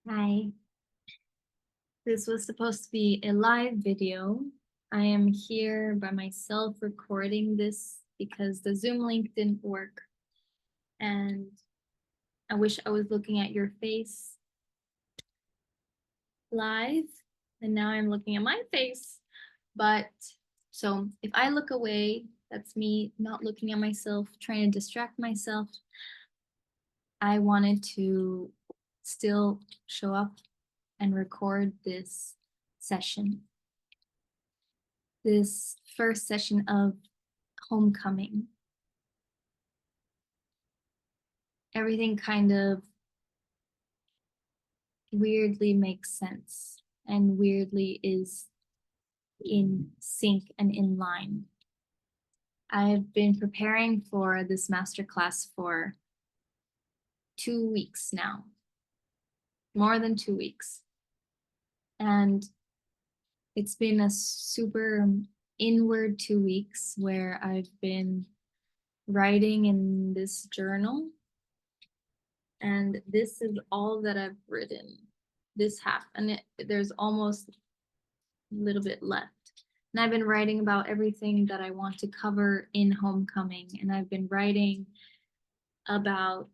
Hi, this was supposed to be a live video. I am here by myself recording this because the Zoom link didn't work. And I wish I was looking at your face live. And now I'm looking at my face. But so if I look away, that's me not looking at myself, trying to distract myself. I wanted to still show up and record this session. This first session of homecoming. Everything kind of weirdly makes sense and weirdly is in sync and in line. I've been preparing for this masterclass for 2 weeks now, more than 2 weeks. And it's been a super inward 2 weeks where I've been writing in this journal. And this is all that I've written, this half, and there's almost a little bit left. And I've been writing about everything that I want to cover in homecoming, and I've been writing about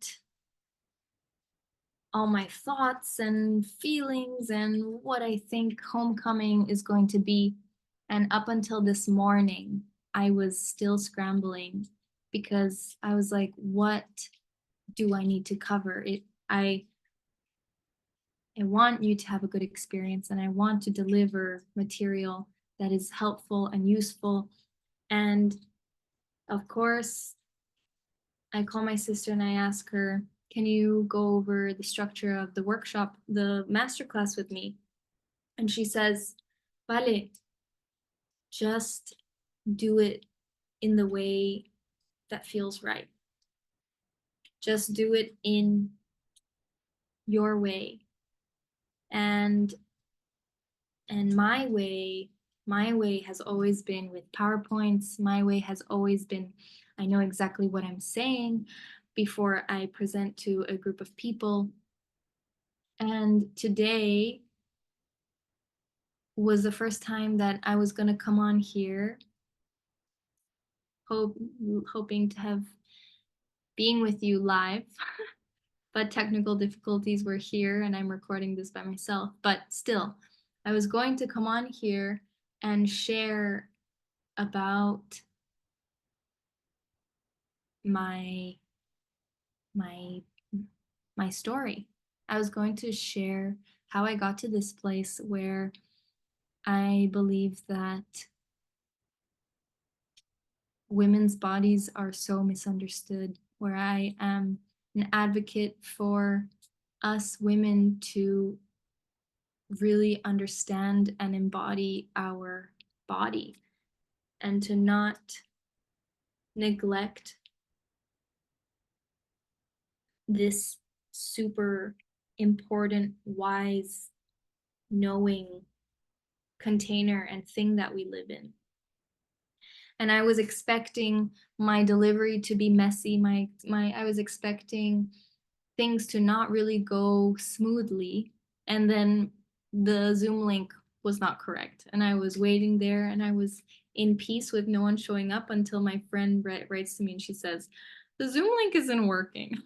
all my thoughts and feelings and what I think homecoming is going to be. And up until this morning, I was still scrambling because I was like, what do I need to cover? I want you to have a good experience, and I want to deliver material that is helpful and useful. And of course, I call my sister and I ask her, can you go over the structure of the workshop, the masterclass with me? And she says, Vale, just do it in the way that feels right. Just do it in your way. And my way has always been with PowerPoints. My way has always been, I know exactly what I'm saying before I present to a group of people. And today was the first time that I was going to come on here, hoping to have being with you live. But technical difficulties were here and I'm recording this by myself. But still, I was going to come on here and share about my my my story. I was going to share how I got to this place where I believe that women's bodies are so misunderstood, where I am an advocate for us women to really understand and embody our body and to not neglect this super important, wise, knowing container and thing that we live in. And I was expecting my delivery to be messy. I was expecting things to not really go smoothly. And then the Zoom link was not correct. And I was waiting there and I was in peace with no one showing up until my friend writes to me and she says, the Zoom link isn't working.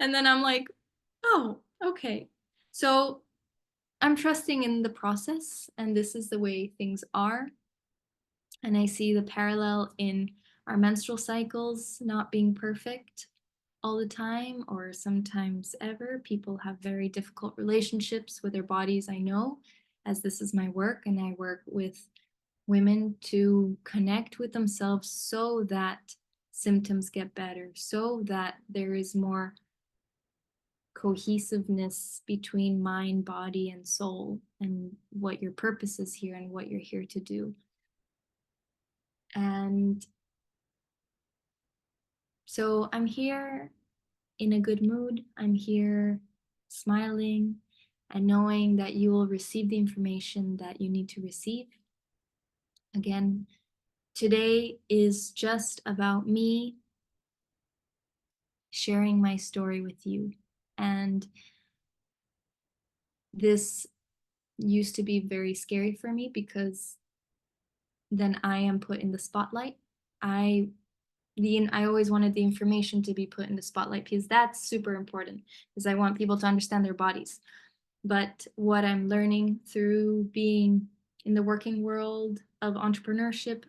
And then I'm like, oh, okay. So I'm trusting in the process, and this is the way things are. And I see the parallel in our menstrual cycles not being perfect all the time or sometimes ever. People have very difficult relationships with their bodies, I know, as this is my work, and I work with women to connect with themselves so that symptoms get better, so that there is more cohesiveness between mind, body, and soul, and what your purpose is here and what you're here to do. And so I'm here in a good mood. I'm here smiling and knowing that you will receive the information that you need to receive. Again, today is just about me sharing my story with you. And this used to be very scary for me because then I am put in the spotlight. I always wanted the information to be put in the spotlight because that's super important, because I want people to understand their bodies. But what I'm learning through being in the working world of entrepreneurship,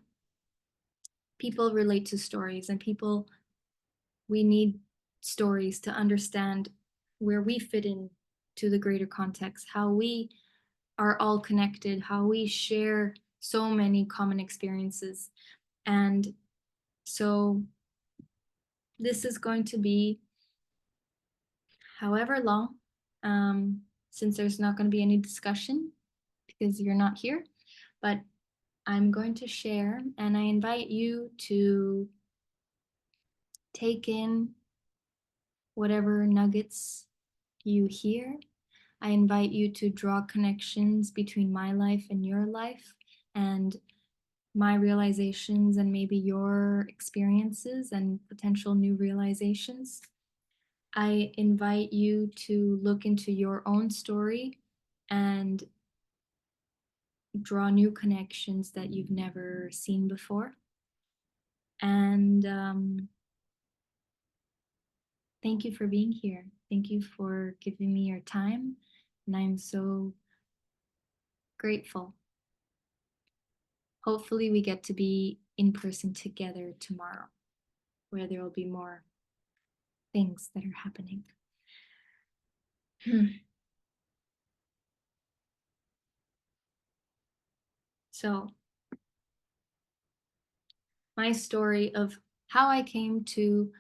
people relate to stories, and we need stories to understand where we fit in to the greater context, how we are all connected, how we share so many common experiences. And so this is going to be however long, since there's not going to be any discussion because you're not here, but I'm going to share, and I invite you to take in whatever nuggets you hear. I invite you to draw connections between my life and your life, and my realizations and maybe your experiences and potential new realizations. I invite you to look into your own story and draw new connections that you've never seen before. And thank you for being here. Thank you for giving me your time. And I'm so grateful. Hopefully, we get to be in person together tomorrow, where there will be more things that are happening. So, my story of how I came to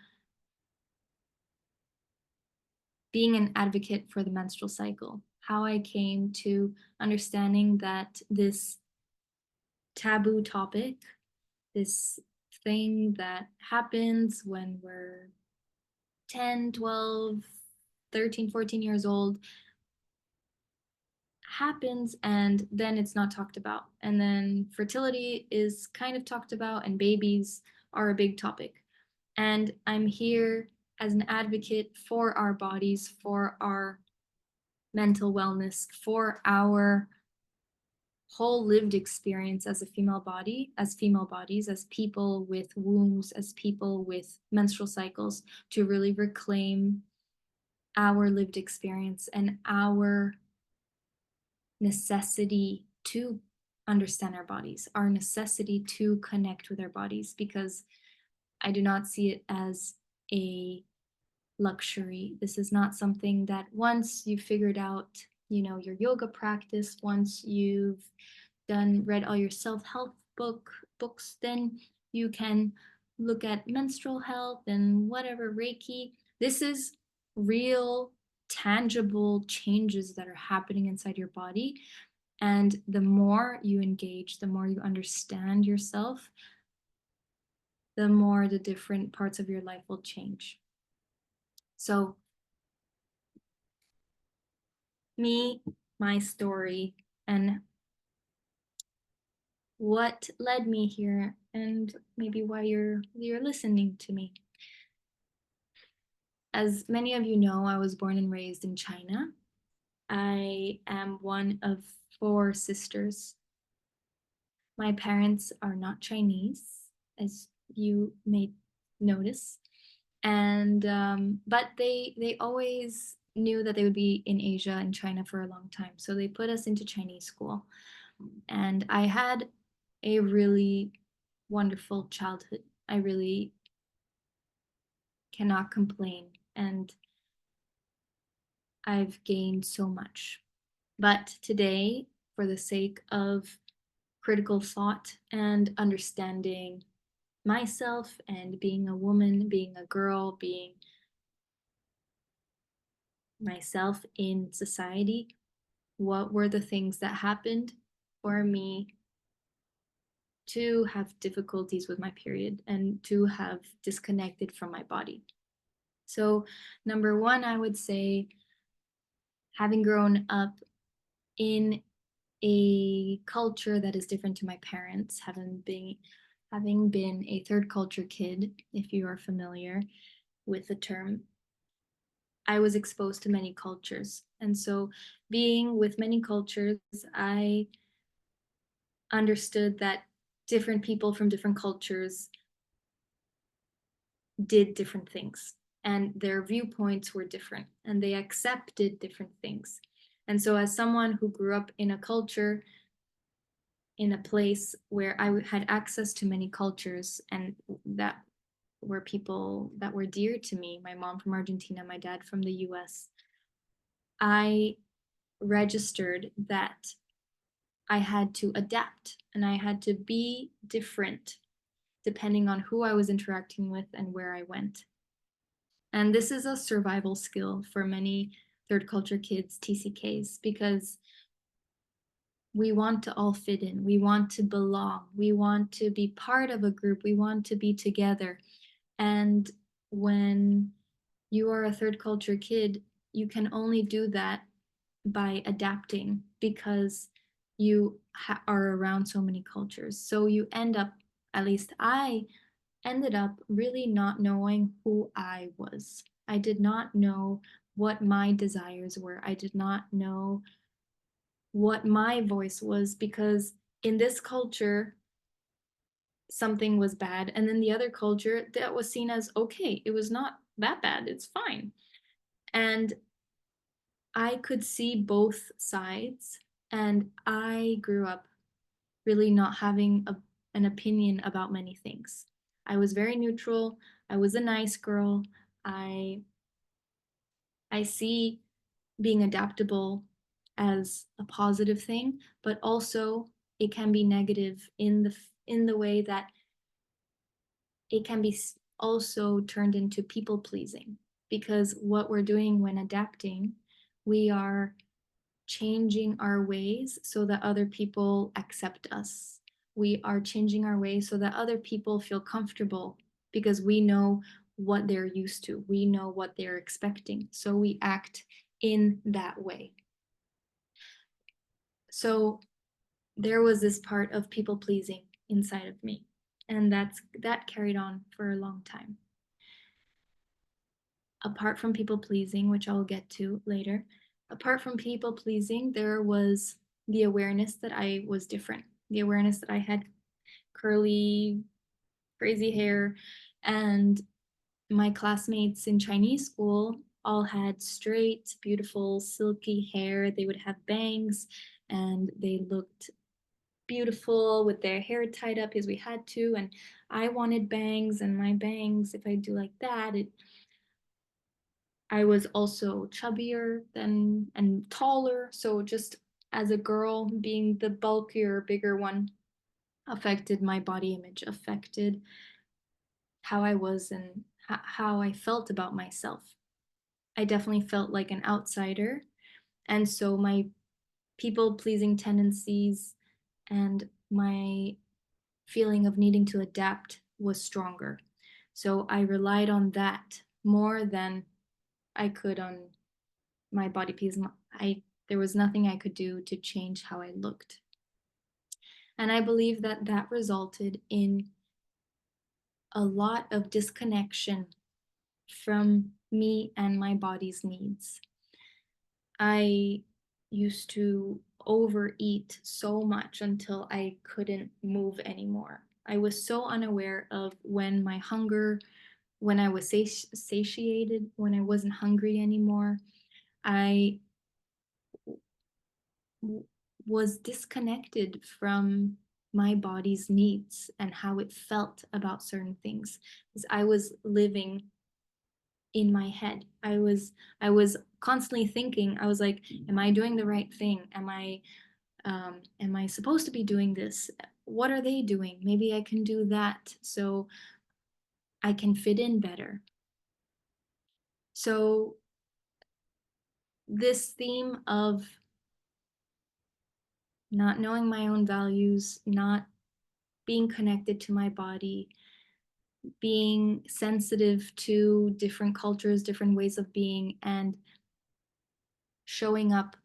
being an advocate for the menstrual cycle, how I came to understanding that this taboo topic, this thing that happens when we're 10, 12, 13, 14 years old, happens and then it's not talked about. And then fertility is kind of talked about, and babies are a big topic. And I'm here as an advocate for our bodies, for our mental wellness, for our whole lived experience as a female body, as female bodies, as people with wombs, as people with menstrual cycles, to really reclaim our lived experience and our necessity to understand our bodies, our necessity to connect with our bodies, because I do not see it as a luxury. This is not something that once you've figured out, your yoga practice, once you've read all your self-help books, then you can look at menstrual health and whatever, Reiki. This is real, tangible changes that are happening inside your body. And the more you engage, the more you understand yourself, the more the different parts of your life will change. So, my story, and what led me here, and maybe why you're listening to me. As many of you know, I was born and raised in China. I am one of 4 sisters. My parents are not Chinese, as you may notice, and but they always knew that they would be in Asia and China for a long time, so they put us into Chinese school, and I had a really wonderful childhood. I really cannot complain, and I've gained so much. But today, for the sake of critical thought and understanding myself and being a woman, being a girl, being myself in society, what were the things that happened for me to have difficulties with my period and to have disconnected from my body? So, number one, I would say, having grown up in a culture that is different to my parents, having been a third culture kid, if you are familiar with the term, I was exposed to many cultures. And so being with many cultures, I understood that different people from different cultures did different things and their viewpoints were different and they accepted different things. And so as someone who grew up in a culture, in a place where I had access to many cultures and that were people that were dear to me, my mom from Argentina, my dad from the US, I registered that I had to adapt and I had to be different depending on who I was interacting with and where I went. And this is a survival skill for many third culture kids, TCKs, because we want to all fit in. We want to belong. We want to be part of a group. We want to be together. And when you are a third culture kid, you can only do that by adapting because you are around so many cultures. So you end up, at least I ended up really not knowing who I was. I did not know what my desires were. I did not know what my voice was because in this culture, something was bad. And then the other culture, that was seen as okay. It was not that bad. It's fine. And I could see both sides. And I grew up really not having an opinion about many things. I was very neutral. I was a nice girl. I I see being adaptable as a positive thing, but also it can be negative in the way that it can be also turned into people pleasing because what we're doing when adapting, we are changing our ways so that other people accept us. We are changing our ways so that other people feel comfortable because we know what they're used to. We know what they're expecting. So we act in that way. So there was this part of people pleasing inside of me. And that carried on for a long time. Apart from people pleasing, which I'll get to later, apart from people pleasing, there was the awareness that I was different, the awareness that I had curly, crazy hair, and my classmates in Chinese school all had straight, beautiful, silky hair. They would have bangs and they looked beautiful with their hair tied up as we had to. And I wanted bangs, and my bangs, if I do like that, I was also chubbier than and taller. So just as a girl, being the bulkier, bigger one affected my body image, affected how I was and how I felt about myself. I definitely felt like an outsider. And so my people pleasing tendencies and my feeling of needing to adapt was stronger. So I relied on that more than I could on my body piece. There was nothing I could do to change how I looked. And I believe that that resulted in a lot of disconnection from me and my body's needs. I used to overeat so much until I couldn't move anymore. I was so unaware of when my hunger, when I was satiated, when I wasn't hungry anymore. I was disconnected from my body's needs and how it felt about certain things because I was living in my head. I was constantly thinking. I was like, am I doing the right thing? Am I supposed to be doing this? What are they doing? Maybe I can do that so I can fit in better. So this theme of not knowing my own values, not being connected to my body, being sensitive to different cultures, different ways of being, and showing up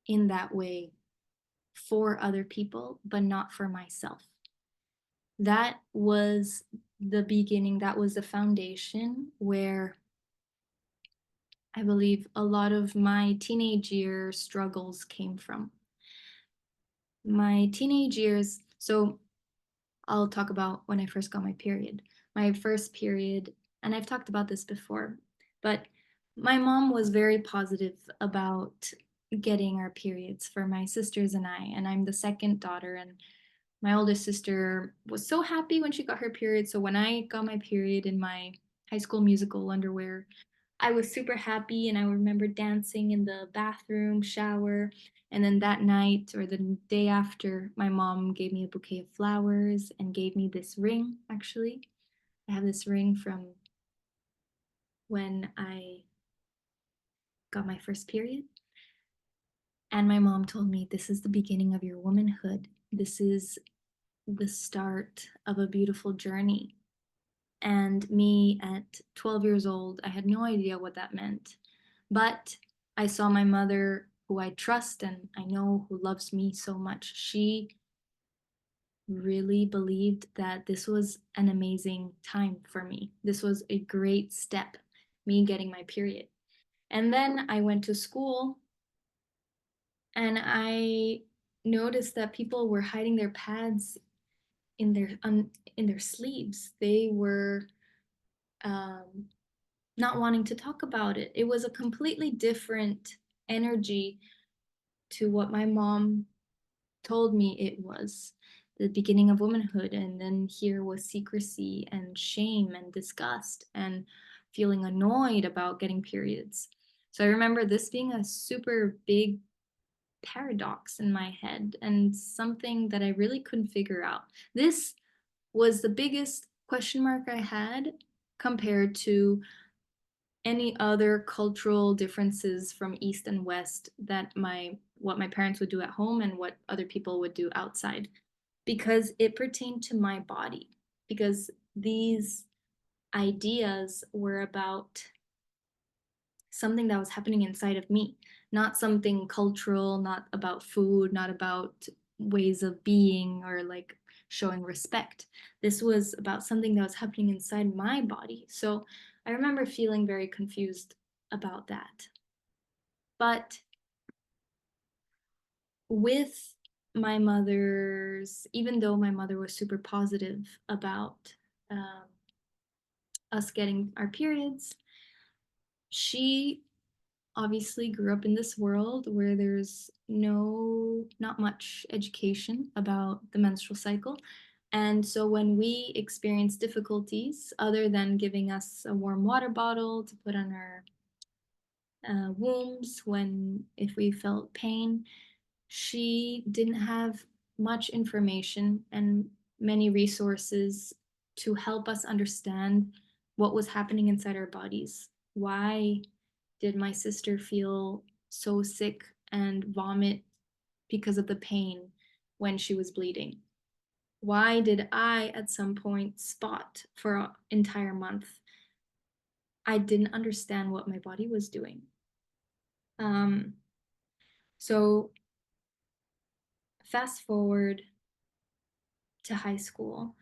in that way for other people, but not for myself. That was the beginning, that was the foundation where I believe a lot of my teenage year struggles came from. My teenage years, so I'll talk about when I first got my period. My first period, and I've talked about this before, but my mom was very positive about getting our periods for my sisters and I, and I'm the second daughter, and my oldest sister was so happy when she got her period. So when I got my period in my High School Musical underwear, I was super happy, and I remember dancing in the bathroom shower. And then that night or the day after, my mom gave me a bouquet of flowers and gave me this ring, actually. I have this ring from when I got my first period. And my mom told me, this is the beginning of your womanhood. This is the start of a beautiful journey. And me at 12 years old, I had no idea what that meant. But I saw my mother, who I trust and I know who loves me so much. She really believed that this was an amazing time for me. This was a great step, me getting my period. And then I went to school and I noticed that people were hiding their pads in their sleeves. They were um, not wanting to talk about it. It was a completely different energy to what my mom told me it was the beginning of womanhood. And then here was secrecy and shame and disgust and feeling annoyed about getting periods. So I remember this being a super big paradox in my head and something that I really couldn't figure out. This was the biggest question mark I had compared to any other cultural differences from East and West that what my parents would do at home and what other people would do outside, because it pertained to my body, because these ideas were about something that was happening inside of me, not something cultural, not about food, not about ways of being or like showing respect. This was about something that was happening inside my body. So I remember feeling very confused about that. But with my mother's, even though my mother was super positive about um, us getting our periods, she obviously grew up in this world where there's not much education about the menstrual cycle. And so when we experienced difficulties, other than giving us a warm water bottle to put on our wombs if we felt pain, she didn't have much information and many resources to help us understand what was happening inside our bodies. Why did my sister feel so sick and vomit because of the pain when she was bleeding? Why did I at some point spot for an entire month? I didn't understand what my body was doing. Um, so fast forward to high school.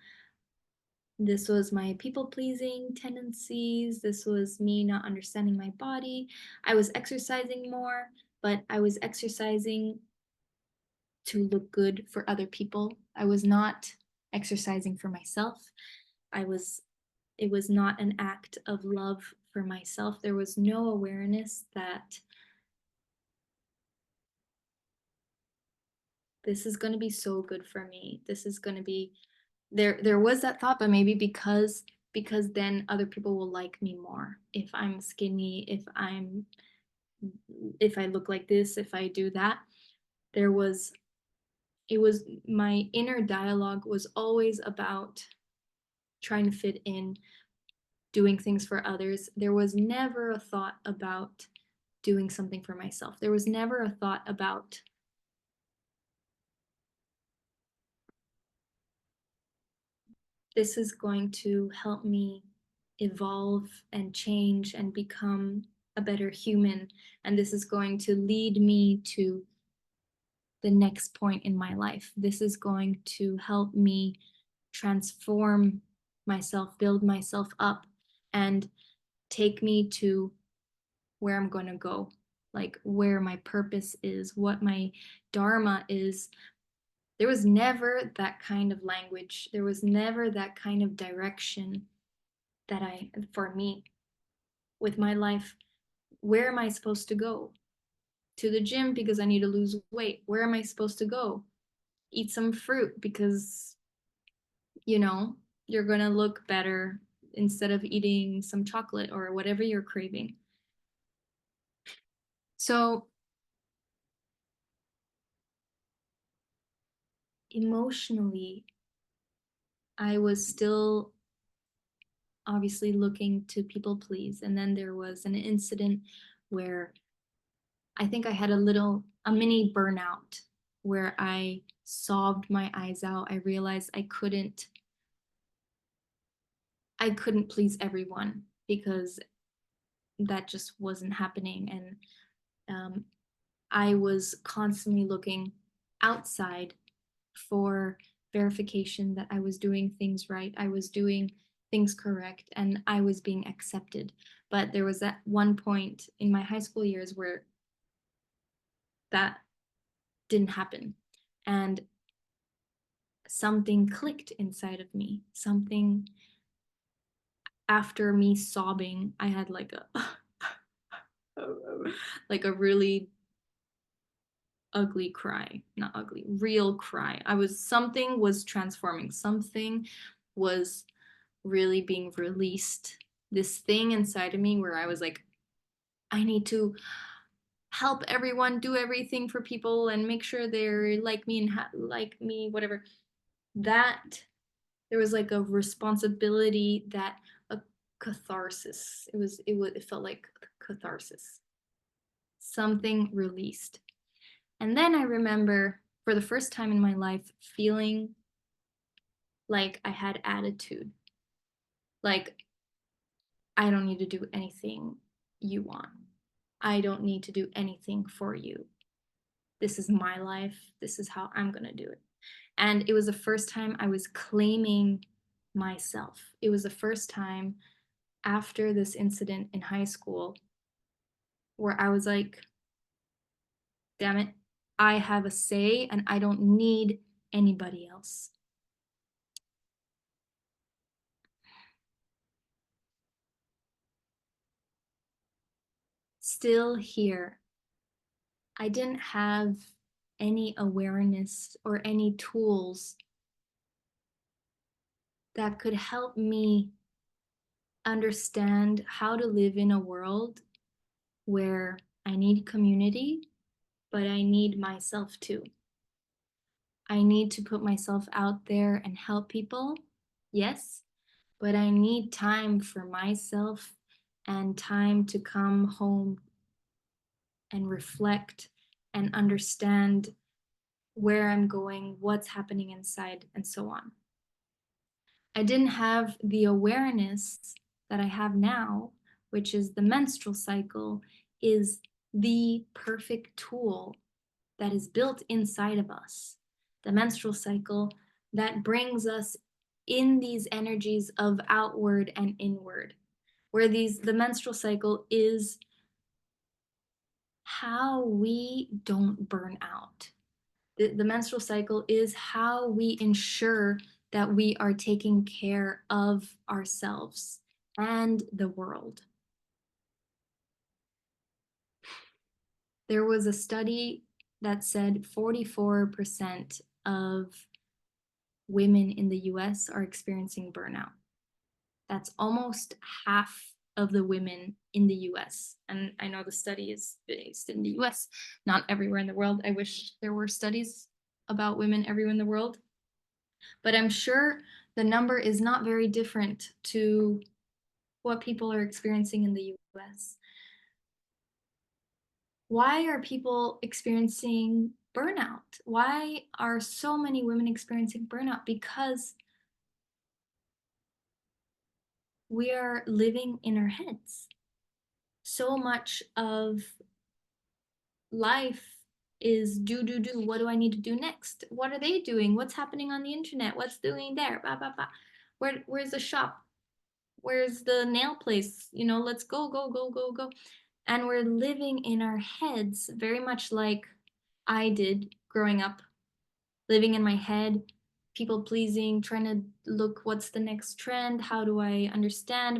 This was my people pleasing tendencies. This was me not understanding my body. I was exercising more, but I was exercising to look good for other people. I was not exercising for myself. It was not an act of love for myself. There was no awareness that this is going to be so good for me. This is going to be there was that thought, but maybe because then other people will like me more if I'm skinny, if I look like this, if I do that. There was it was my inner dialogue was always about trying to fit in, doing things for others. There was never a thought about doing something for myself. There was never a thought about this is going to help me evolve and change and become a better human. And this is going to lead me to the next point in my life. This is going to help me transform myself, build myself up, and take me to where I'm going to go, like where my purpose is, what my dharma is. There was never that kind of language. There was never that kind of direction for me with my life. Where am I supposed to go? To the gym because I need to lose weight. Where am I supposed to go? Eat some fruit because, you're going to look better instead of eating some chocolate or whatever you're craving. So emotionally, I was still obviously looking to people please. And then there was an incident where I think I had a mini burnout where I sobbed my eyes out. I realized I couldn't please everyone because that just wasn't happening. And I was constantly looking outside for verification that I was doing things right, I was doing things correct, and I was being accepted. But there was that one point in my high school years where that didn't happen. And something clicked inside of me. Something after me sobbing, I had like a like a really ugly cry, not ugly, real cry. Something was transforming, something was really being released. This thing inside of me where I was like, I need to help everyone, do everything for people, and make sure they're like me and like me, whatever. That there was like a responsibility, that a catharsis. It felt like catharsis. Something released. And then I remember for the first time in my life feeling like I had attitude. Like, I don't need to do anything you want. I don't need to do anything for you. This is my life. This is how I'm going to do it. And it was the first time I was claiming myself. It was the first time after this incident in high school where I was like, damn it, I have a say and I don't need anybody else. Still here, I didn't have any awareness or any tools that could help me understand how to live in a world where I need community, but I need myself too. I need to put myself out there and help people, yes, but I need time for myself and time to come home and reflect and understand where I'm going, what's happening inside, and so on. I didn't have the awareness that I have now, which is the menstrual cycle is the perfect tool that is built inside of us. The menstrual cycle that brings us in these energies of outward and inward, where the menstrual cycle is how we don't burn out. The menstrual cycle is how we ensure that we are taking care of ourselves and the world. There was a study that said 44% of women in the US are experiencing burnout. That's almost half of the women in the US. And I know the study is based in the US, not everywhere in the world. I wish there were studies about women everywhere in the world. But I'm sure the number is not very different to what people are experiencing in the US. Why are people experiencing burnout? Why are so many women experiencing burnout? Because we are living in our heads. So much of life is do. What do I need to do next? What are they doing? What's happening on the internet? What's doing there? Blah, blah, blah. Where's the shop? Where's the nail place? Let's go. And we're living in our heads, very much like I did growing up, living in my head, people pleasing, trying to look what's the next trend, how do I understand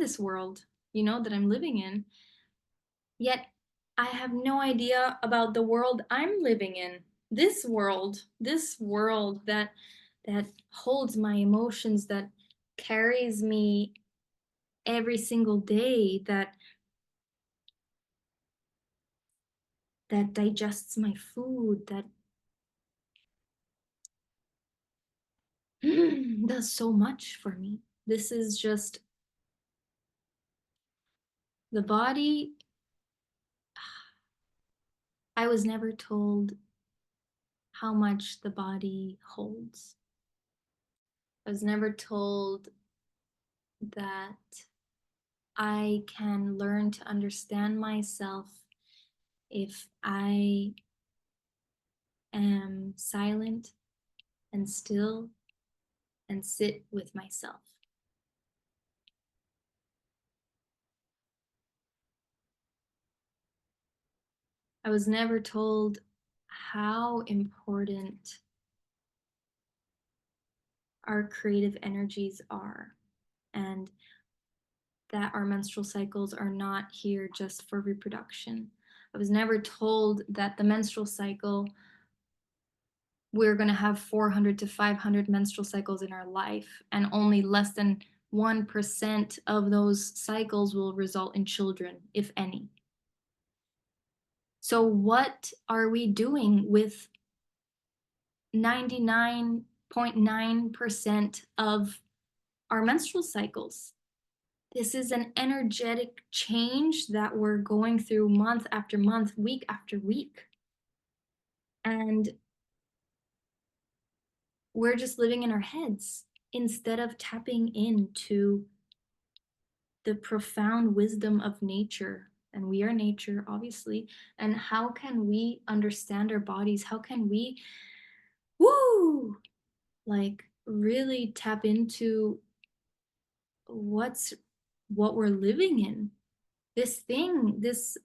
this world, that I'm living in. Yet I have no idea about the world I'm living in. This world that holds my emotions, that carries me every single day, that digests my food, that does so much for me. This is just the body. I was never told how much the body holds. I was never told that I can learn to understand myself if I am silent and still and sit with myself. I was never told how important our creative energies are, and that our menstrual cycles are not here just for reproduction. I was never told that the menstrual cycle, we're going to have 400 to 500 menstrual cycles in our life, and only less than 1% of those cycles will result in children, if any. So, what are we doing with 99.9% of our menstrual cycles? This is an energetic change that we're going through month after month, week after week. And we're just living in our heads instead of tapping into the profound wisdom of nature. And we are nature, obviously. And how can we understand our bodies? How can we, like really tap into what we're living in? This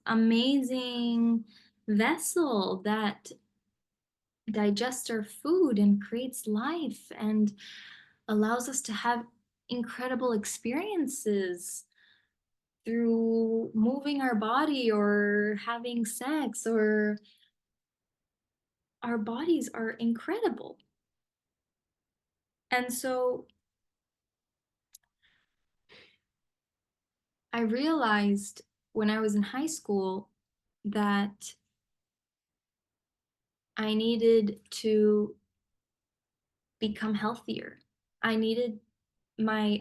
amazing vessel that digests our food and creates life and allows us to have incredible experiences through moving our body or having sex, or our bodies are incredible. And so I realized when I was in high school that I needed to become healthier. I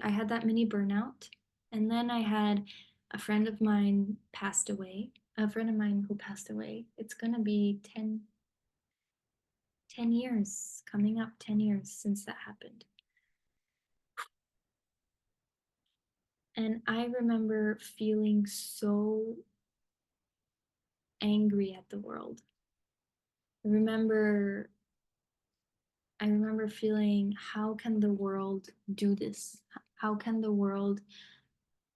had that mini burnout, and then I had a friend of mine passed away, a friend of mine who passed away. It's gonna be 10 years, coming up 10 years since that happened. And I remember feeling so angry at the world. I remember feeling, how can the world do this? How can the world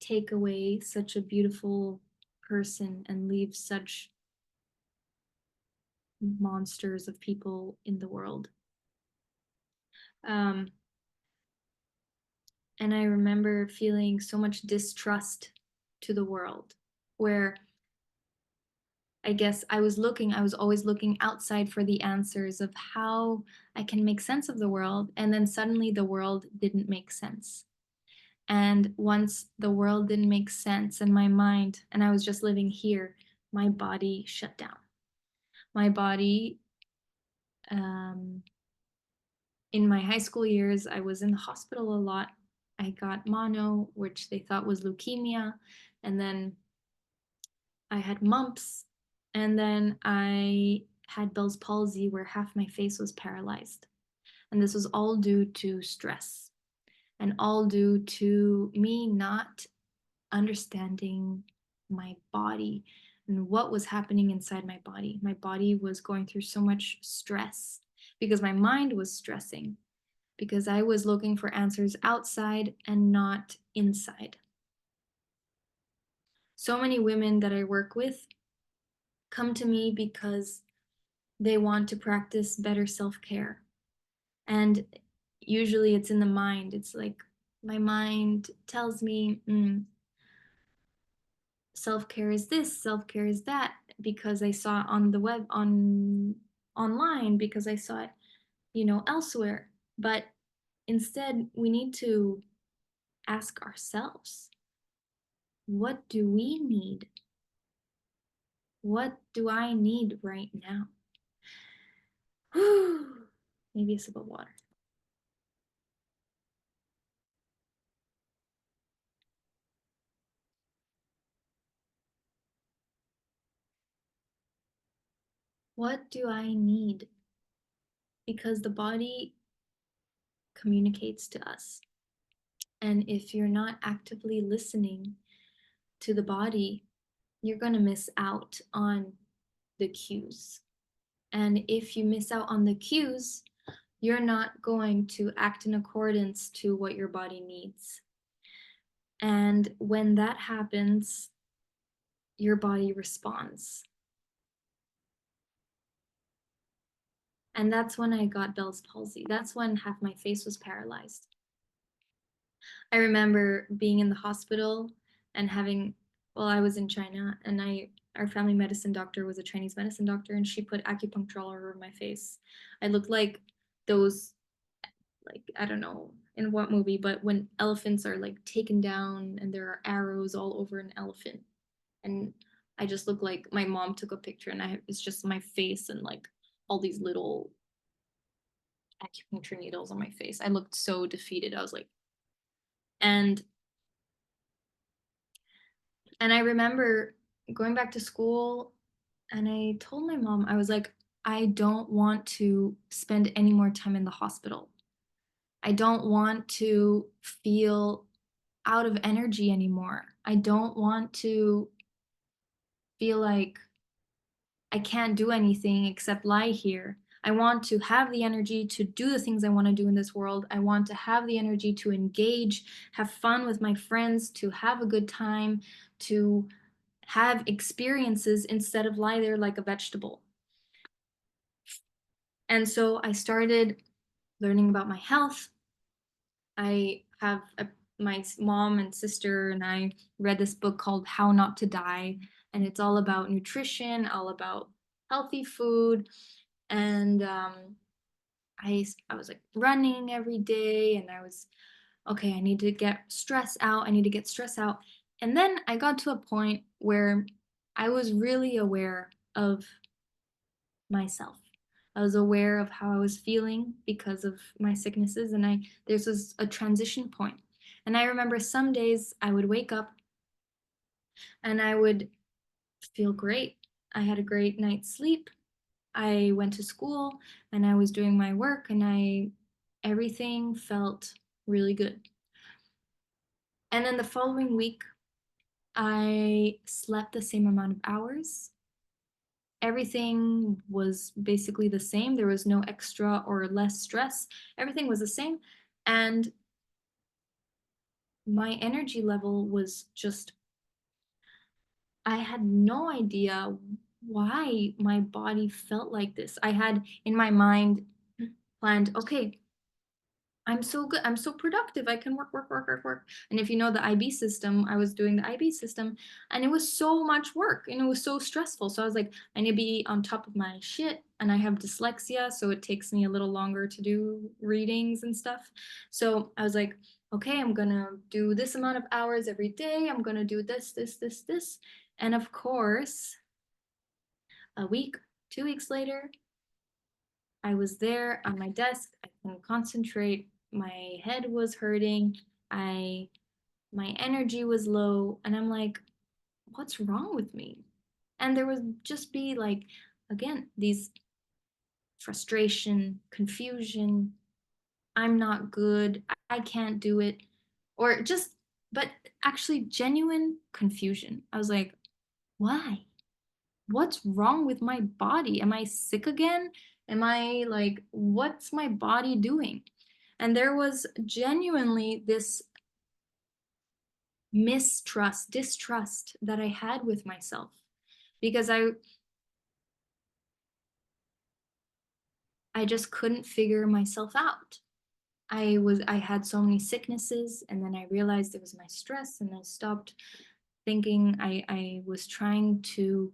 take away such a beautiful person and leave such monsters of people in the world? Um, and I remember feeling so much distrust to the world, where I guess I was always looking outside for the answers of how I can make sense of the world. And then suddenly the world didn't make sense. And once the world didn't make sense in my mind, and I was just living here, my body shut down. My body, in my high school years, I was in the hospital a lot. I got mono, which they thought was leukemia. And then I had mumps, and then I had Bell's palsy, where half my face was paralyzed. And this was all due to stress, and all due to me not understanding my body and what was happening inside my body. My body was going through so much stress because my mind was stressing. because I was looking for answers outside and not inside. So many women that I work with come to me because they want to practice better self-care. And usually it's in the mind. It's like my mind tells me, self-care is this, self-care is that, because I saw it on the web, online, because I saw it, elsewhere. But instead, we need to ask ourselves, what do we need? What do I need right now? Maybe a sip of water. What do I need? Because the body communicates to us. And if you're not actively listening to the body, you're going to miss out on the cues. And if you miss out on the cues, you're not going to act in accordance to what your body needs. And when that happens, your body responds. And that's when I got Bell's palsy. That's when half my face was paralyzed. I remember being in the hospital and I was in China, and our family medicine doctor was a Chinese medicine doctor, and she put acupuncture all over my face. I looked like those, like, I don't know in what movie, but when elephants are like taken down and there are arrows all over an elephant. And I just look like my mom took a picture, and it's just my face and like all these little acupuncture needles on my face. I looked so defeated. I was like, and I remember going back to school, and I told my mom, I was like, I don't want to spend any more time in the hospital. I don't want to feel out of energy anymore. I don't want to feel like I can't do anything except lie here. I want to have the energy to do the things I want to do in this world. I want to have the energy to engage, have fun with my friends, to have a good time, to have experiences instead of lie there like a vegetable. And so I started learning about my health. My mom and sister and I read this book called How Not to Die, and it's all about nutrition, all about healthy food. And I was like running every day, and I was, okay, I need to get stress out. I need to get stress out. And then I got to a point where I was really aware of myself. I was aware of how I was feeling because of my sicknesses, and this was a transition point. And I remember some days I would wake up and I would feel great. I had a great night's sleep. I went to school and I was doing my work, and everything felt really good. And then the following week, I slept the same amount of hours. Everything was basically the same. There was no extra or less stress. Everything was the same. And my energy level was just, I had no idea why my body felt like this. I had in my mind planned, okay, I'm so good. I'm so productive. I can work, work, work, work, work. And if you know the IB system, I was doing the IB system, and it was so much work and it was so stressful. So I was like, I need to be on top of my shit. And I have dyslexia, so it takes me a little longer to do readings and stuff. So I was like, okay, I'm gonna do this amount of hours every day. I'm gonna do this, this, this, this. And of course, a week, 2 weeks later, I was there on my desk. I couldn't concentrate. My head was hurting. My energy was low, and I'm like, what's wrong with me? And there would just be like, again, these frustration, confusion. I'm not good. I can't do it. Or just, but actually genuine confusion. I was like, why? What's wrong with my body? Am I sick again? Am I like, what's my body doing? And there was genuinely this mistrust, distrust that I had with myself because I just couldn't figure myself out. I had so many sicknesses, and then I realized it was my stress, and I stopped thinking. I was trying to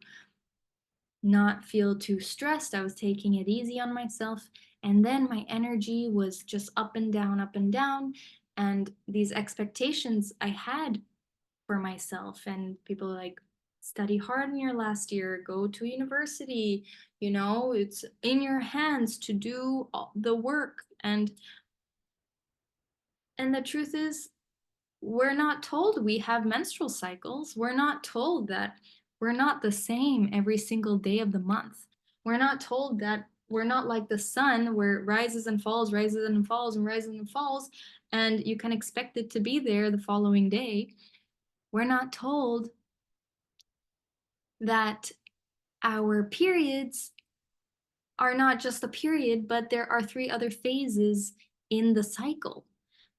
not feel too stressed. I was taking it easy on myself. And then my energy was just up and down, up and down. And these expectations I had for myself, and people like, study hard in your last year, go to university, it's in your hands to do the work. And the truth is, we're not told we have menstrual cycles. We're not told that we're not the same every single day of the month. We're not told that we're not like the sun where it rises and falls, rises and falls, and rises and falls, and you can expect it to be there the following day. We're not told that our periods are not just a period, but there are 3 other phases in the cycle.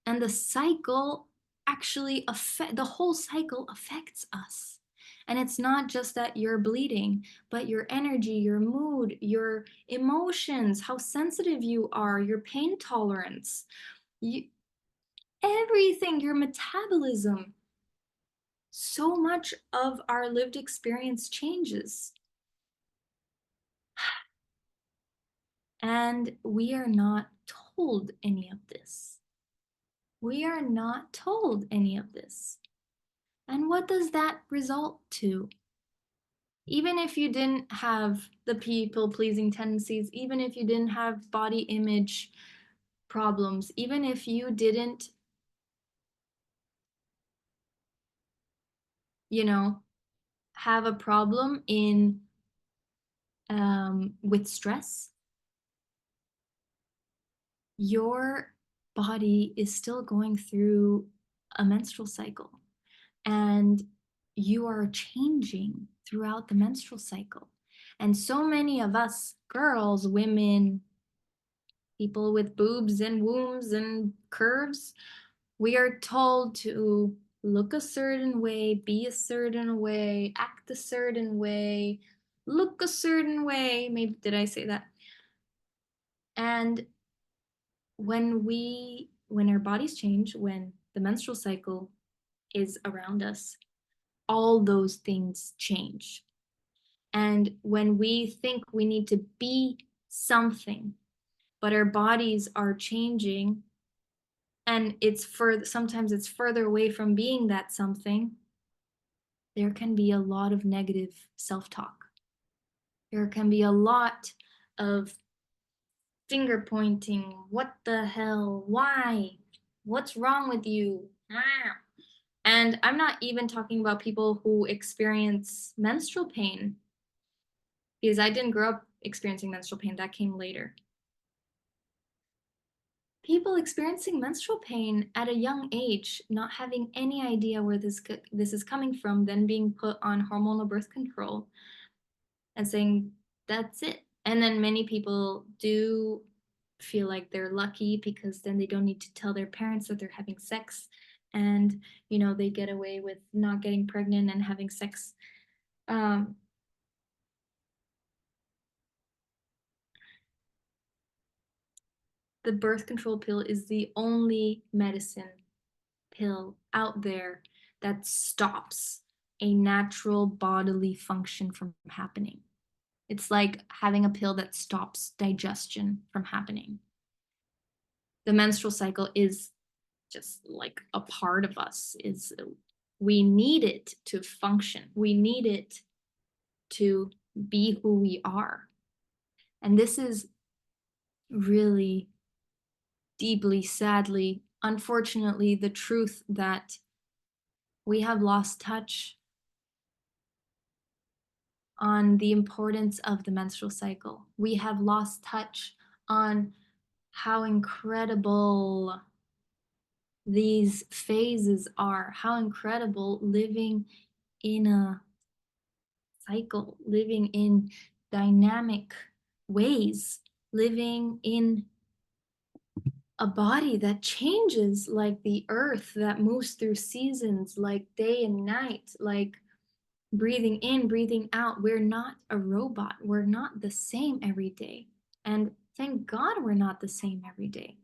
And the cycle actually the whole cycle affects us. And it's not just that you're bleeding, but your energy, your mood, your emotions, how sensitive you are, your pain tolerance, you, everything, your metabolism. So much of our lived experience changes. And we are not told any of this. We are not told any of this. And what does that result to? Even if you didn't have the people-pleasing tendencies, even if you didn't have body image problems, even if you didn't, have a problem with stress, your body is still going through a menstrual cycle, and you are changing throughout the menstrual cycle. And so many of us girls, women, people with boobs and wombs and curves, we are told to look a certain way, be a certain way, act a certain way, look a certain way. Maybe did I say that? And when our bodies change, when the menstrual cycle is around us, all those things change. And when we think we need to be something, but our bodies are changing, and sometimes it's further away from being that something, there can be a lot of negative self-talk. There can be a lot of finger pointing. What the hell? Why? What's wrong with you? And I'm not even talking about people who experience menstrual pain, because I didn't grow up experiencing menstrual pain. That came later. People experiencing menstrual pain at a young age, not having any idea where this is coming from, then being put on hormonal birth control and saying, that's it. And then many people do feel like they're lucky because then they don't need to tell their parents that they're having sex, and they get away with not getting pregnant and having sex. The birth control pill is the only medicine pill out there that stops a natural bodily function from happening. It's like having a pill that stops digestion from happening. The menstrual cycle is just like a part of us. We need it to function. We need it to be who we are. And this is really deeply, sadly, unfortunately, the truth that we have lost touch on the importance of the menstrual cycle. We have lost touch on how incredible these phases are, how incredible living in a cycle, living in dynamic ways, living in a body that changes like the earth, that moves through seasons, like day and night, like breathing in, breathing out. We're not a robot. We're not the same every day. And thank God we're not the same every day.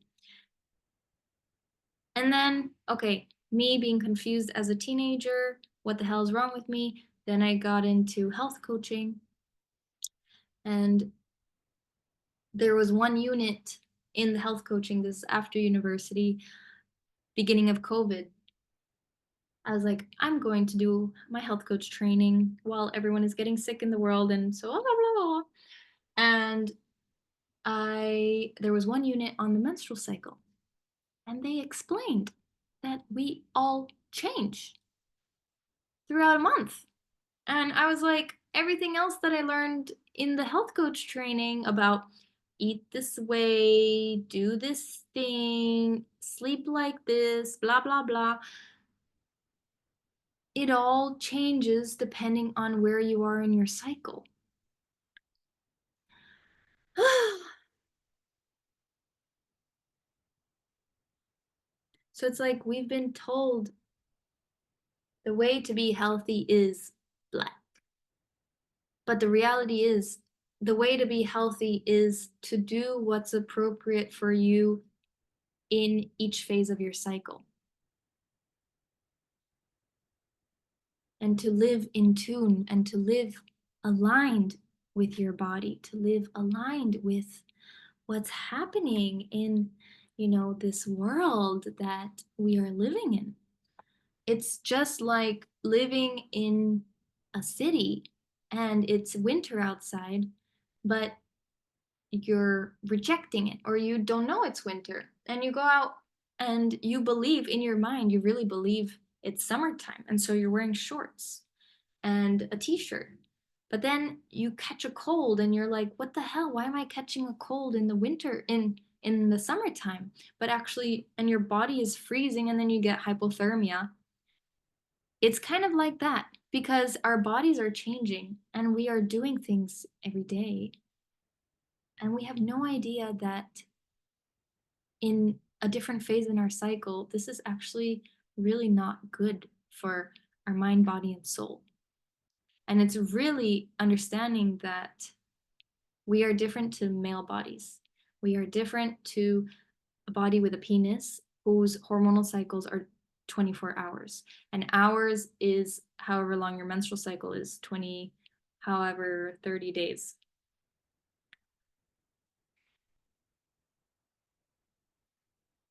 And then, okay, me being confused as a teenager, what the hell is wrong with me? Then I got into health coaching, and there was one unit in the health coaching, this after university, beginning of COVID. I was like, I'm going to do my health coach training while everyone is getting sick in the world, and so blah blah blah. Blah. And there was one unit on the menstrual cycle, and they explained that we all change throughout a month. And I was like, everything else that I learned in the health coach training about eat this way, do this thing, sleep like this, blah, blah, blah, it all changes depending on where you are in your cycle. So it's like we've been told the way to be healthy is black. But the reality is, the way to be healthy is to do what's appropriate for you in each phase of your cycle. And to live in tune and to live aligned with your body, to live aligned with what's happening in, this world that we are living in. It's just like living in a city and it's winter outside, but you're rejecting it, or you don't know it's winter, and you go out and you believe in your mind, you really believe it's summertime, and so you're wearing shorts and a t-shirt. But then you catch a cold and you're like, what the hell, why am I catching a cold in the winter, in the summertime? But actually, and your body is freezing, and then you get hypothermia. It's kind of like that, because our bodies are changing and we are doing things every day, and we have no idea that in a different phase in our cycle, this is actually really not good for our mind, body, and soul. And it's really understanding that we are different to male bodies. We are different to a body with a penis whose hormonal cycles are 24 hours. And ours is however long your menstrual cycle is, 30 days.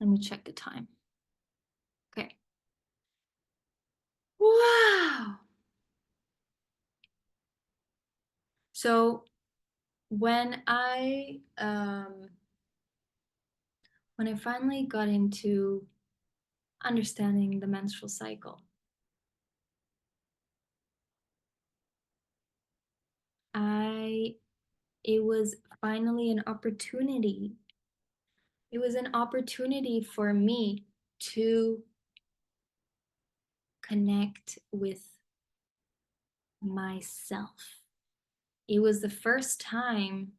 Let me check the time. Okay. Wow. So when I finally got into understanding the menstrual cycle, it was finally an opportunity. It was an opportunity for me to connect with myself. It was the first time,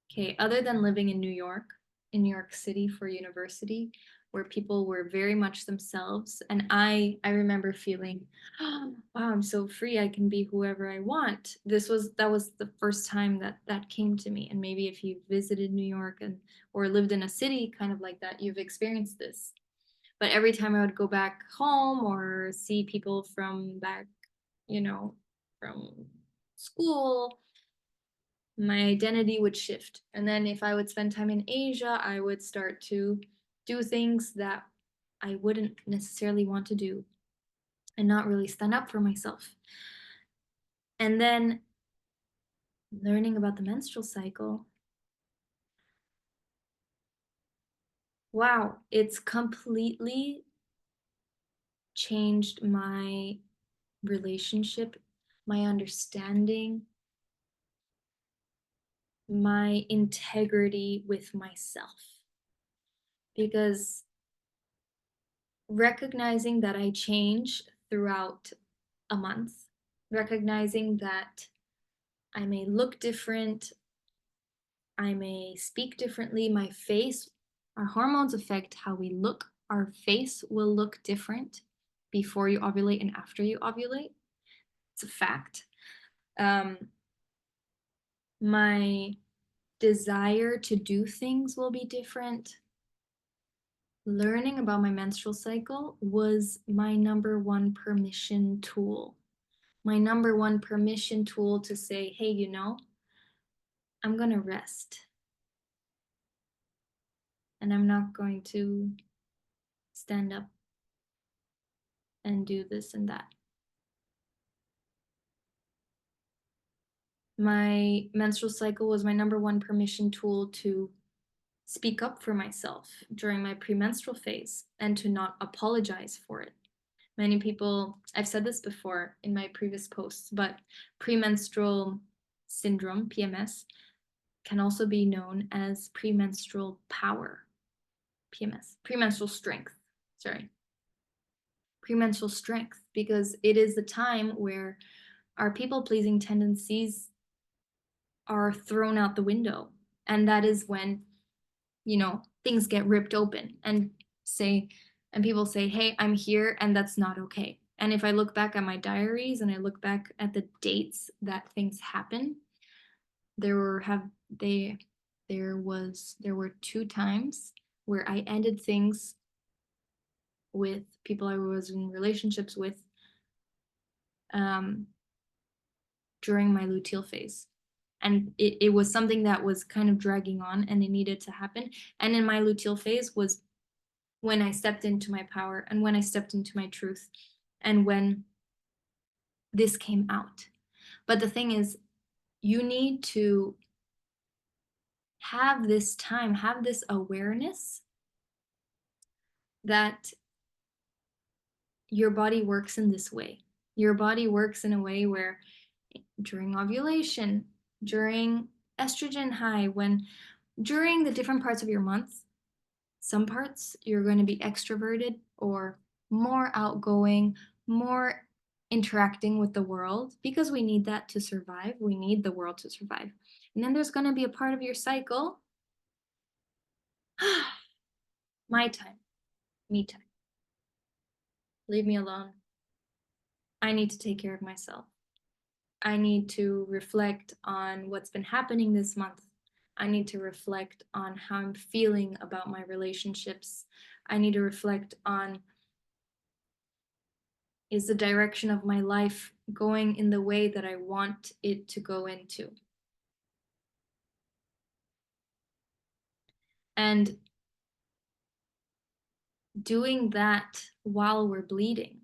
okay, other than living in New York City for university, where people were very much themselves. And I remember feeling, oh, wow, I'm so free. I can be whoever I want. That was the first time that came to me. And maybe if you've visited New York or lived in a city kind of like that, you've experienced this. But every time I would go back home or see people from back, from school, my identity would shift. And then if I would spend time in Asia, I would start to do things that I wouldn't necessarily want to do and not really stand up for myself. And then learning about the menstrual cycle, wow, it's completely changed my relationship, my understanding, my integrity with myself. Because recognizing that I change throughout a month, recognizing that I may look different, I may speak differently, my face Our hormones affect how we look. Our face will look different before you ovulate and after you ovulate. It's a fact. My desire to do things will be different. Learning about my menstrual cycle was my number one permission tool. My number one permission tool to say, hey, you know, I'm going to rest. And I'm not going to stand up and do this and that. My menstrual cycle was my number one permission tool to speak up for myself during my premenstrual phase and to not apologize for it. Many people, I've said this before in my previous posts, but premenstrual syndrome, PMS, can also be known as premenstrual power, PMS, premenstrual strength, sorry. Premenstrual strength, because it is the time where our people-pleasing tendencies are thrown out the window. And that is when, you know, things get ripped open and people say, hey, I'm here, and that's not okay. And if I look back at my diaries and I look back at the dates that things happen, there were 2 times where I ended things with people I was in relationships with during my luteal phase. And it was something that was kind of dragging on and it needed to happen. And in my luteal phase was when I stepped into my power and when I stepped into my truth and when this came out. But the thing is, you need to have this time, have this awareness that your body works in this way. Your body works in a way where during ovulation, during estrogen high, during the different parts of your month, some parts you're going to be extroverted or more outgoing, more interacting with the world because we need that to survive. We need the world to survive. And then there's going to be a part of your cycle, my time, me time. Leave me alone. I need to take care of myself. I need to reflect on what's been happening this month. I need to reflect on how I'm feeling about my relationships. I need to reflect on, is the direction of my life going in the way that I want it to go into? And doing that while we're bleeding,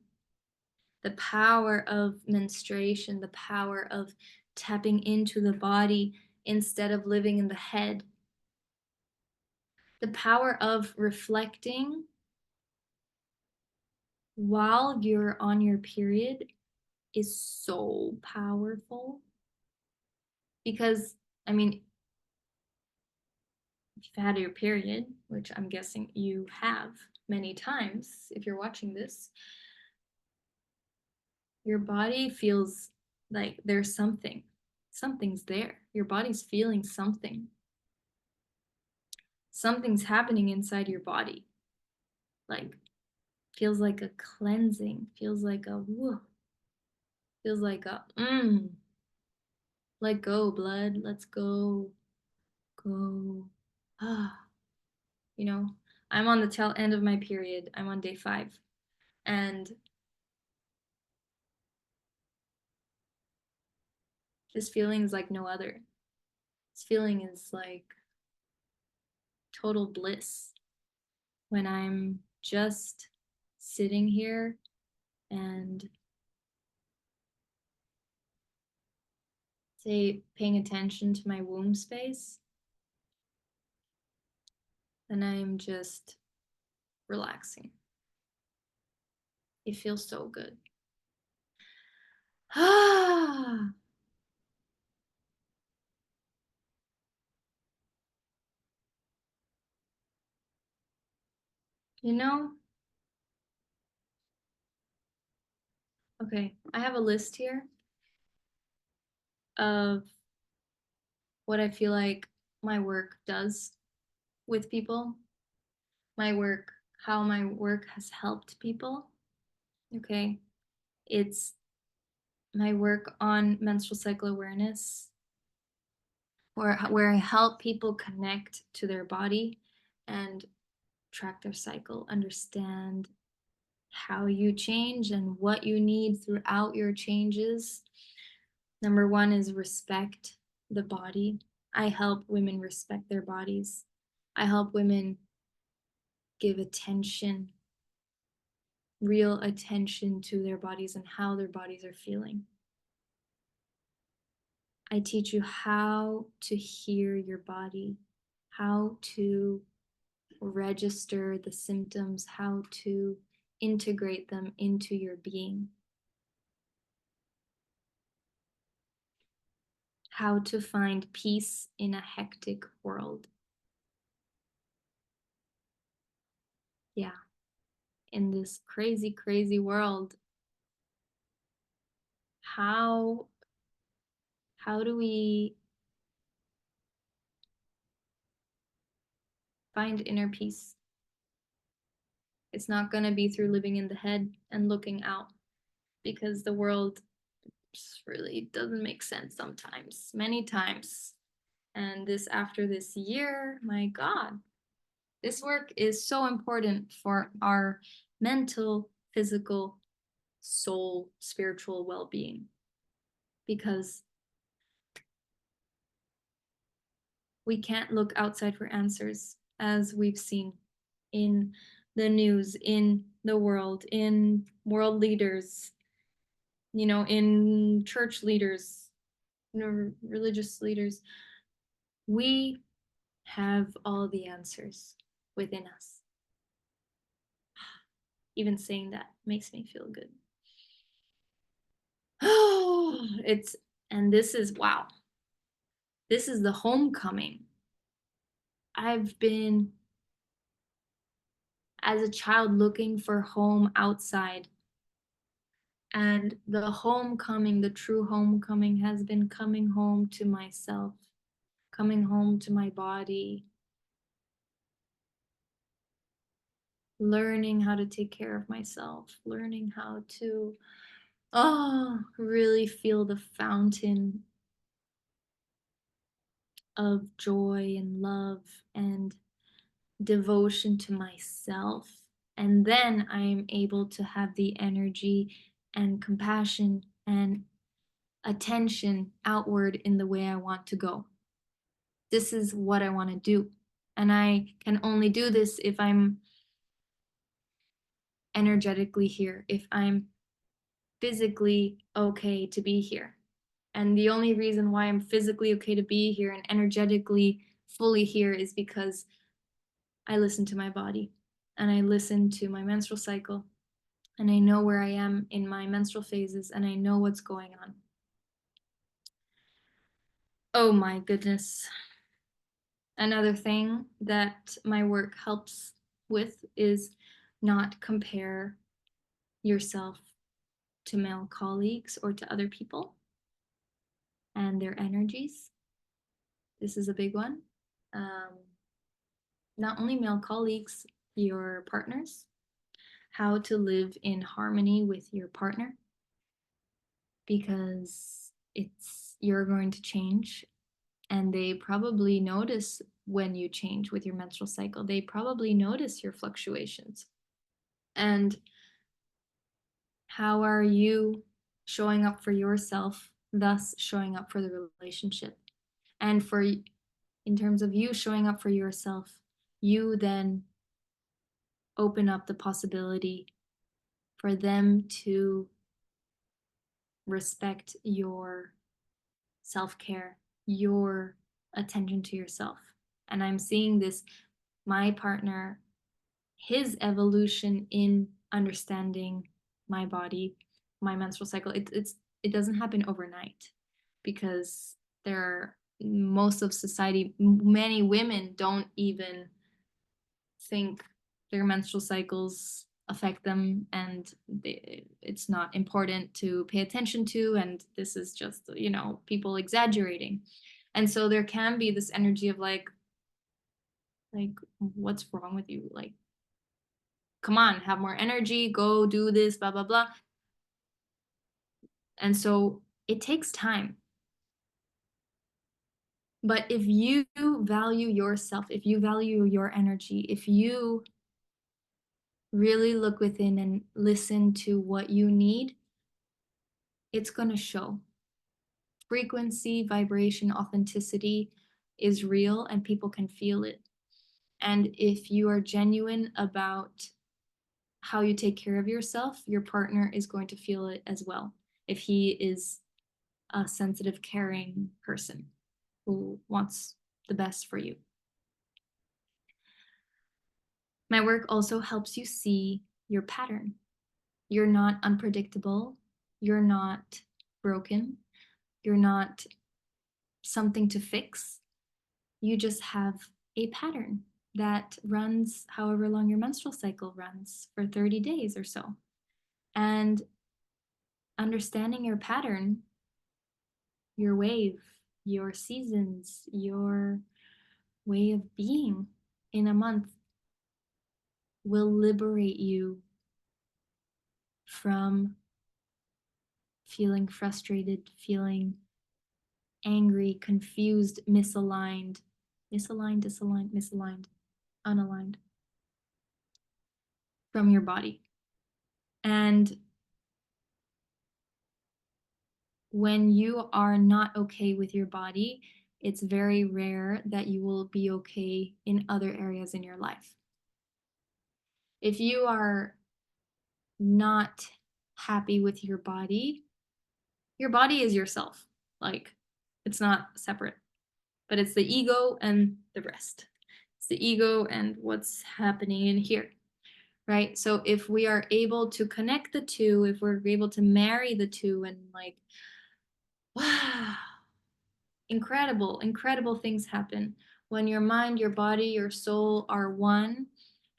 the power of menstruation, the power of tapping into the body instead of living in the head, the power of reflecting while you're on your period is so powerful. Because, I mean, if you've had your period, which I'm guessing you have many times if you're watching this, your body feels like there's something's there. Your body's feeling something. Something's happening inside your body. Like, feels like a cleansing, feels like a woo, feels like a let go, blood, let's go, go. Ah, you know, I'm on the tail end of my period. I'm on day 5. And this feeling is like no other. This feeling is like total bliss when I'm just sitting here and say paying attention to my womb space, and I'm just relaxing. It feels so good. Ah, you know, okay, I have a list here of what I feel like my work does with people. my work, how my work has helped people. Okay. It's my work on menstrual cycle awareness, where I help people connect to their body and track their cycle, understand how you change and what you need throughout your changes. Number one is respect the body. I help women respect their bodies. I help women give attention, real attention to their bodies and how their bodies are feeling. I teach you how to hear your body, how to register the symptoms, how to integrate them into your being, how to find peace in a hectic world. Yeah, in this crazy, crazy world, how do we find inner peace? It's not going to be through living in the head and looking out, because the world just really doesn't make sense sometimes, many times. And this, after this year, my God, this work is so important for our mental, physical, soul, spiritual well-being, because we can't look outside for answers, as we've seen in the news, in the world, in world leaders, in church leaders, religious leaders. We have all the answers within us. Even saying that makes me feel good. Oh, and this is, wow, this is the homecoming. I've been, as a child, looking for home outside. And the homecoming, the true homecoming, has been coming home to myself, coming home to my body, learning how to take care of myself, learning how to, really feel the fountain of joy and love and devotion to myself. And then I'm able to have the energy and compassion and attention outward in the way I want to go. This is what I want to do. And I can only do this if I'm energetically here, if I'm physically okay to be here. And the only reason why I'm physically okay to be here and energetically fully here is because I listen to my body and I listen to my menstrual cycle, and I know where I am in my menstrual phases, and I know what's going on. Oh my goodness. Another thing that my work helps with is not compare yourself to male colleagues or to other people and their energies. This is a big one. Not only male colleagues, your partners, how to live in harmony with your partner, because you're going to change, and they probably notice when you change with your menstrual cycle. They probably notice your fluctuations. And how are you showing up for yourself, thus showing up for the relationship? And in terms of you showing up for yourself, you then open up the possibility for them to respect your self-care, your attention to yourself. And I'm seeing this, my partner, his evolution in understanding my body, my menstrual cycle. It doesn't happen overnight, because most of society, many women don't even think their menstrual cycles affect them, and it's not important to pay attention to, and this is just, people exaggerating. And so there can be this energy of like, what's wrong with you? Like, come on, have more energy, go do this, blah, blah, blah. And so it takes time. But if you value yourself, if you value your energy, if you really look within and listen to what you need, it's going to show. Frequency, vibration, authenticity is real and people can feel it. And if you are genuine about how you take care of yourself, your partner is going to feel it as well. If he is a sensitive, caring person who wants the best for you. My work also helps you see your pattern. You're not unpredictable. You're not broken. You're not something to fix. You just have a pattern that runs however long your menstrual cycle runs, for 30 days or so. And understanding your pattern, your wave, your seasons, your way of being in a month will liberate you from feeling frustrated, feeling angry, confused, misaligned, disaligned, misaligned, unaligned from your body. And when you are not okay with your body, it's very rare that you will be okay in other areas in your life. If you are not happy with your body is yourself. Like, it's not separate, but it's the ego and the rest. It's the ego and what's happening in here, right? So if we are able to connect the two, if we're able to marry the two and like, wow, incredible things happen when your mind, your body, your soul are one,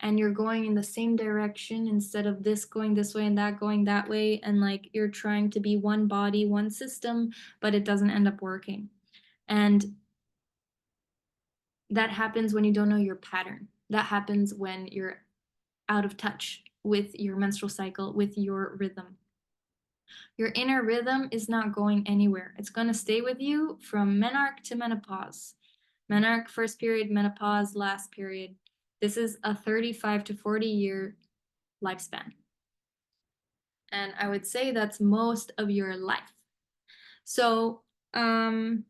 and you're going in the same direction instead of this going this way and that going that way, and like you're trying to be one body, one system, but it doesn't end up working. And that happens when you don't know your pattern. That happens when you're out of touch with your menstrual cycle, with your rhythm. Your inner rhythm is not going anywhere. It's going to stay with you from menarche to menopause. Menarche, first period, menopause, last period. This is a 35 to 40 year lifespan. And I would say that's most of your life. So, and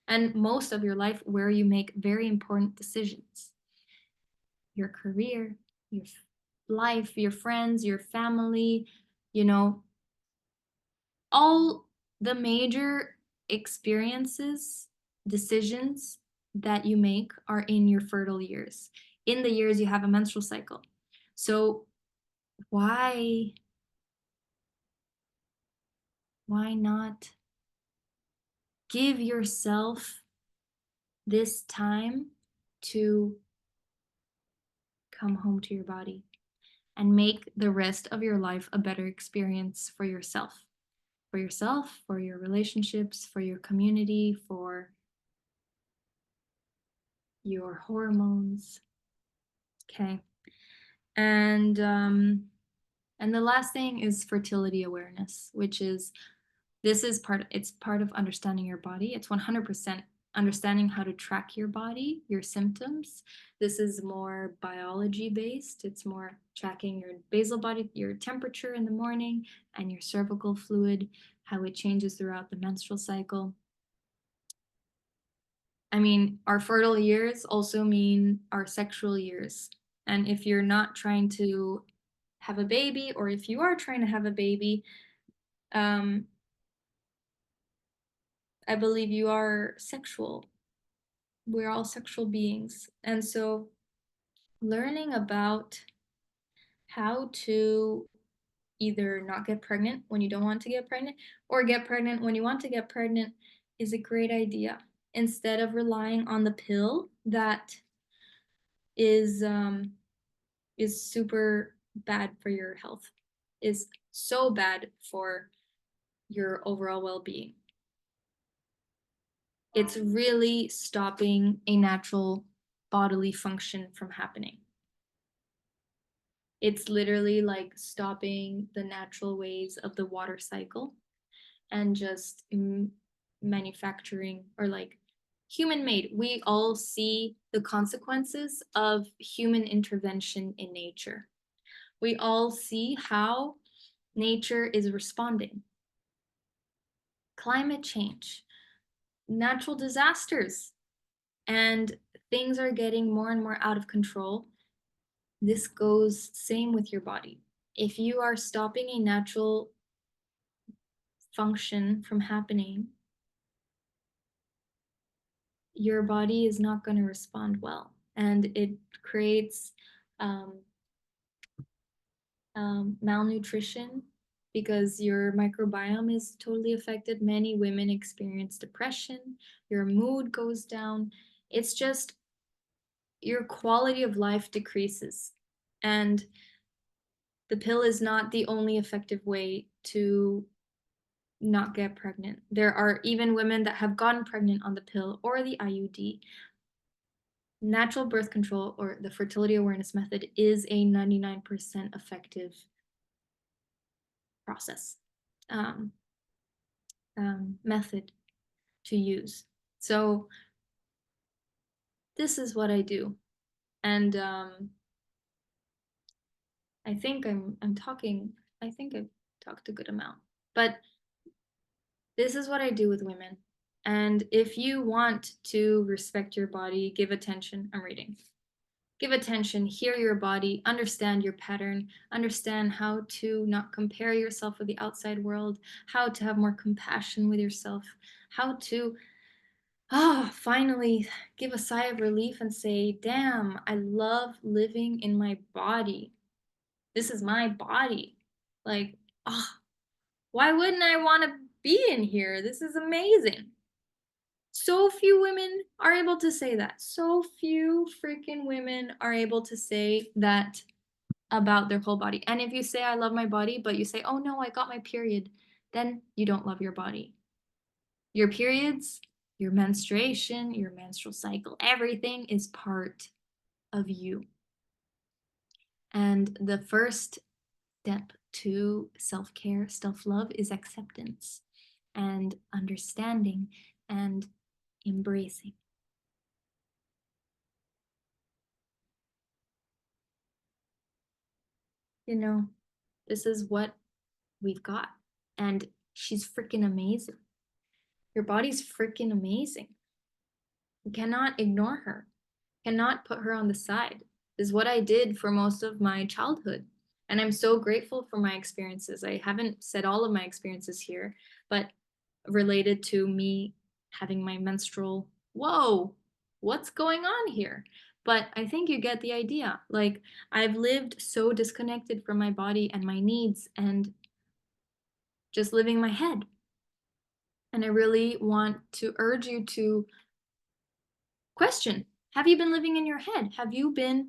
most of your life where you make very important decisions. Your career, your life, your friends, your family, you know, all the major experiences, decisions that you make are in your fertile years, in the years you have a menstrual cycle. So why not give yourself this time to come home to your body and make the rest of your life a better experience for yourself, for your relationships, for your community, for your hormones. Okay. And the last thing is fertility awareness, which is it's part of understanding your body. It's 100% understanding how to track your body, your symptoms. This is more biology based. It's more tracking your basal body, your temperature in the morning, and your cervical fluid, how it changes throughout the menstrual cycle. I mean, our fertile years also mean our sexual years. And if you're not trying to have a baby, or if you are trying to have a baby, I believe you are sexual. We're all sexual beings. And so learning about how to either not get pregnant when you don't want to get pregnant, or get pregnant when you want to get pregnant, is a great idea. Instead of relying on the pill that is super bad for your health, is so bad for your overall well-being. It's really stopping a natural bodily function from happening. It's literally like stopping the natural ways of the water cycle and just manufacturing, or like human made. We all see the consequences of human intervention in nature. We all see how nature is responding. Climate change, natural disasters, and things are getting more and more out of control. This goes same with your body. If you are stopping a natural function from happening, your body is not going to respond well, and it creates um, malnutrition because your microbiome is totally affected. Many women experience depression, your mood goes down. It's just your quality of life decreases. And the pill is not the only effective way to not get pregnant. There are even women that have gotten pregnant on the pill or the IUD. Natural birth control, or the fertility awareness method, is a 99% effective process, um, method to use. So this is what I do. And I think I'm talking, I think I've talked a good amount, but this is what I do with women. And if you want to respect your body, give attention. I'm reading. Give attention, hear your body, understand your pattern, understand how to not compare yourself with the outside world, how to have more compassion with yourself, how to finally give a sigh of relief and say, damn, I love living in my body. This is my body. Like, why wouldn't I want to be in here? This is amazing. So few women are able to say that. So few freaking women are able to say that about their whole body. And if you say, I love my body, but you say, oh no, I got my period, then you don't love your body. Your periods, your menstruation, your menstrual cycle, everything is part of you. And the first step to self-care, self-love is acceptance and understanding and embracing. You know, this is what we've got. And she's freaking amazing. Your body's freaking amazing. You cannot ignore her, cannot put her on the side. This is what I did for most of my childhood. And I'm so grateful for my experiences. I haven't said all of my experiences here, but related to me having my menstrual, whoa, what's going on here? But I think you get the idea. Like, I've lived so disconnected from my body and my needs and just living my head. And I really want to urge you to question, have you been living in your head? Have you been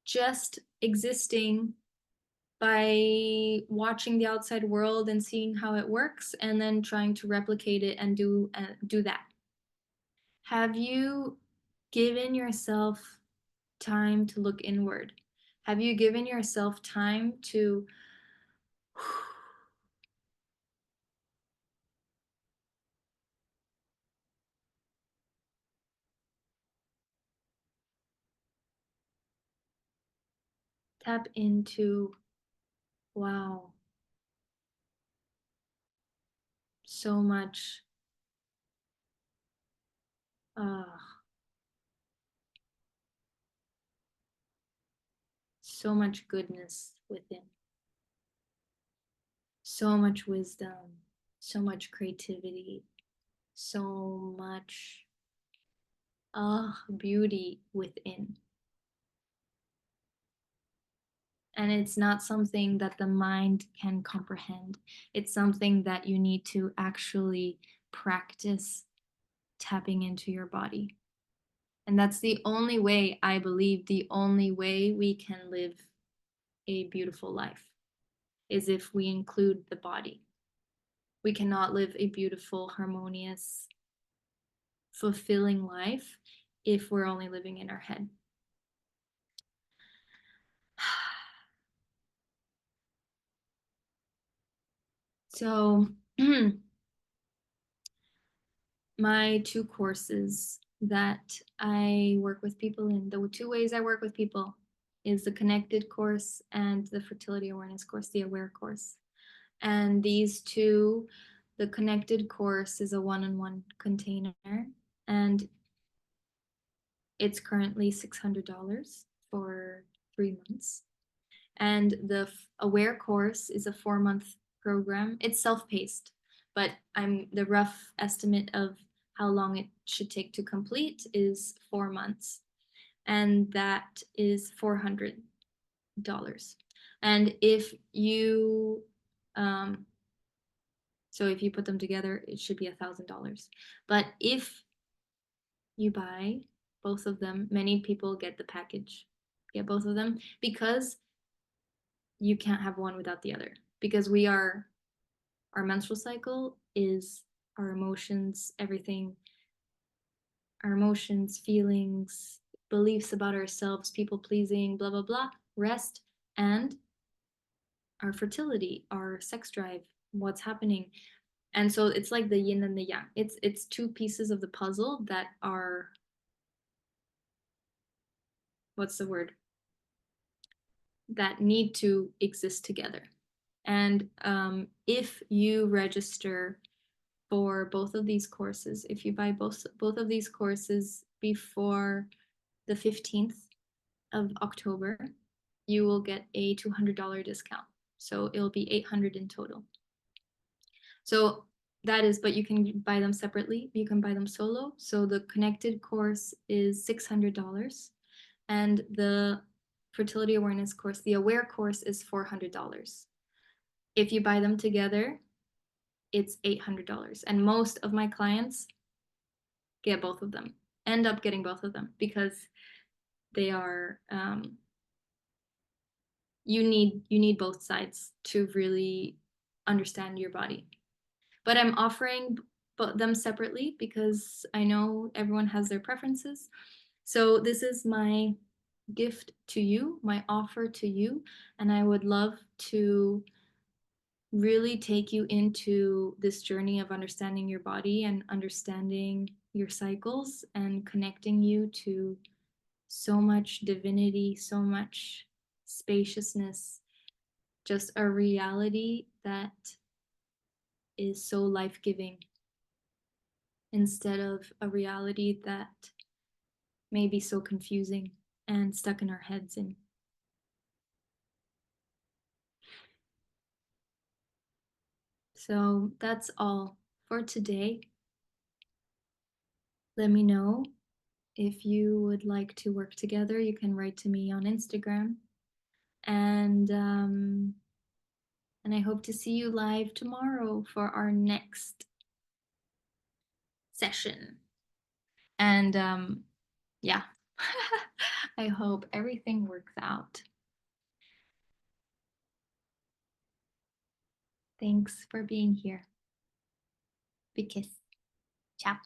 just existing by watching the outside world and seeing how it works and then trying to replicate it and do that? Have you given yourself time to look inward? Have you given yourself time to tap into, wow, so much, so much goodness within, so much wisdom, so much creativity, so much beauty within. And it's not something that the mind can comprehend. It's something that you need to actually practice tapping into your body. And that's the only way, I believe, the only way we can live a beautiful life is if we include the body. We cannot live a beautiful, harmonious, fulfilling life if we're only living in our head. So my two courses that I work with people in, the two ways I work with people is the connected course and the fertility awareness course, the aware course. And these two, the connected course is a one-on-one container, and it's currently $600 for 3 months. And the aware course is a 4-month program. It's self-paced, but the rough estimate of how long it should take to complete is 4 months, and that is $400. And if you so if you put them together, it should be $1,000. But if you buy both of them, many people get the package, get both of them, because you can't have one without the other. Because our menstrual cycle is our emotions, everything, our emotions, feelings, beliefs about ourselves, people pleasing, blah, blah, blah, rest, and our fertility, our sex drive, what's happening. And so it's like the yin and the yang. It's two pieces of the puzzle that are, what's the word? That need to exist together. And if you register for both of these courses, if you buy both of these courses before the 15th of October, you will get a $200 discount. So it'll be $800 in total. So that is, but you can buy them separately. You can buy them solo. So the connected course is $600, and the fertility awareness course, the aware course, is $400. If you buy them together, it's $800. And most of my clients get both of them, end up getting both of them, because they are, you need both sides to really understand your body. But I'm offering them separately because I know everyone has their preferences. So this is my gift to you, my offer to you, and I would love to really take you into this journey of understanding your body and understanding your cycles and connecting you to so much divinity, so much spaciousness, just a reality that is so life-giving instead of a reality that may be so confusing and stuck in our heads. And so that's all for today. Let me know if you would like to work together. You can write to me on Instagram. And I hope to see you live tomorrow for our next session. And yeah, I hope everything works out. Thanks for being here. Big kiss. Ciao.